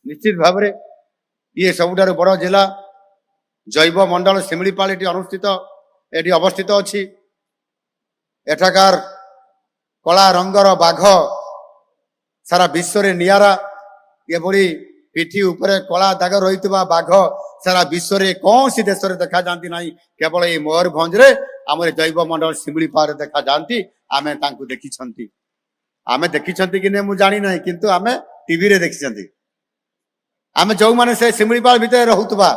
निश्चित भाव में ये सबुठार बड़ जिला जैव मंडल शिमिलीपाल ये अनुष्ठित ये अवस्थित अच्छी एठाकार कला रंगर बाघ सारा विश्व रे नियारा ये बड़ी पिठी उपरे कला दाग रही बाघ सारा विश्व रे कौन सी देश रे देखा जाती ना केवल ये मयूरभंज रे आम जैव मंडल शिमिलीपाल देखा जाती आमे तांकु देखी आमे देखी कि नहीं मुझे जानी ना किंतु आमे टीवी रे देखी आमे जो माने से शिमिलीपाल भितर रहुतबा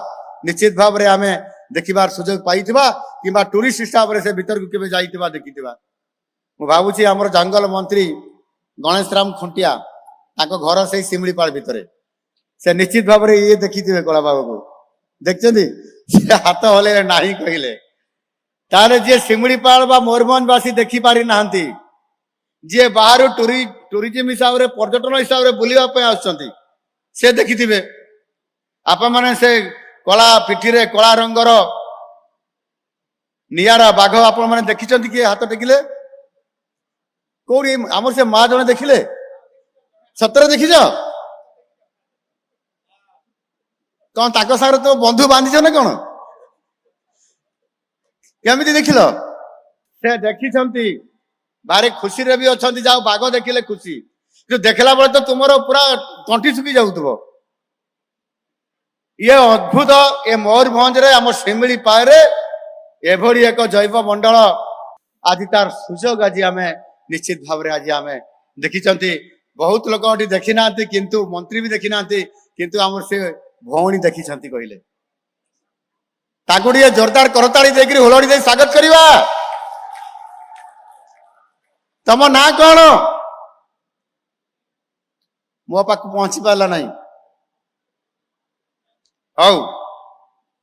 निश्चित भाव में आमे देखिबार सुजोग पाइथिबा किबा टूरिस्ट हिसाब रे से भीतर को केबे जाइथिबा देखिथिबा मु भाबुची हमर जंगल मंत्री गणेश राम खुंटिया ताको घर से शिमिलीपाल भितर से निश्चित भाव में ये देखिथिबे कला बाबू को देखछन्ती से हाथ हले नाही कहिले तारे जे शिमिलीपाल बा मयूरभंजवासी देखि पारि नाहंती जे बाहर टूरिज्म हिसाब रे पर्यटन हिसाब रे बुलिबा पे आछंती से देखिथिबे आपा माने से कला पिठी रे कला रंगर नियारा बाघ आप मैंने देखी किए हाथ टेकिले कौड़ी आमर से माँ जने देखिले सतरे देखीच कौन ताक सागर तो बंधु बांधिच ना कौन केमिति देखिल से देखी भारी खुशी रे भी अच्छा जाओ बाघ देखिले खुशी जो देखला बेले तो तुम पूरा तंटी सुखी जाऊथबो ये अद्भुत ये मयूरभंज रे आम शिमिलीपाल रे एभली एक जैव मंडल आज तार सुजोग आज आम निश्चित भाव में आज आम देखी बहुत लोग देखी ना किंतु मंत्री भी देखी ना किंतु आम से भौणी देखी कहले ताकू जोरदार करताड़ी देकर हुलड़ी दे स्वागत करवा तम ना कौन मो पाक पहुंची पारा ना हौ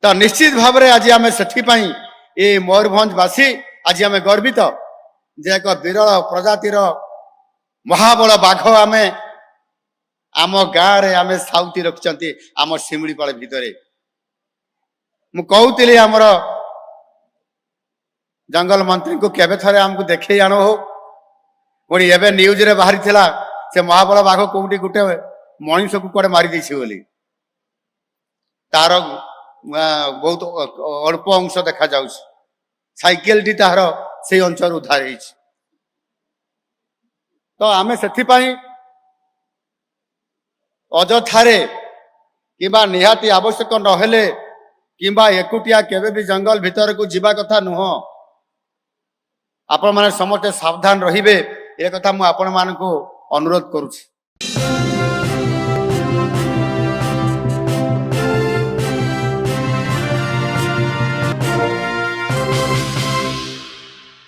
तो निश्चित भाव में आज आम से ये मयूरभंजवासी आज आम गर्वित जे एक विरल प्रजातिर महाबल बाघ आम आम गाँव रे आम साउती रखिंट आम शिमिलीपाल भितर मु कहूली आमर जंगल मंत्री को केबे थरे आमको देखे आण हो पुणी एवं न्यूज रे बाहरी थिला से महाबल बाघ कोठी गोटे मनीष को कड़े मारी देछि बोली तार बहुत अल्प अंश देखा जाउछ साइकेल टी तार से अंचल उद्धार होइछ तो आमे सेथिपाई अजथारे किबा निहाती आवश्यक नहेले किंबा एकुटिया केबे भी जंगल भीतर को जीवा कथा नुह आपण माने समस्त सावधान रहिबे ए कथा मु आपण मानको अनुरोध करूछि।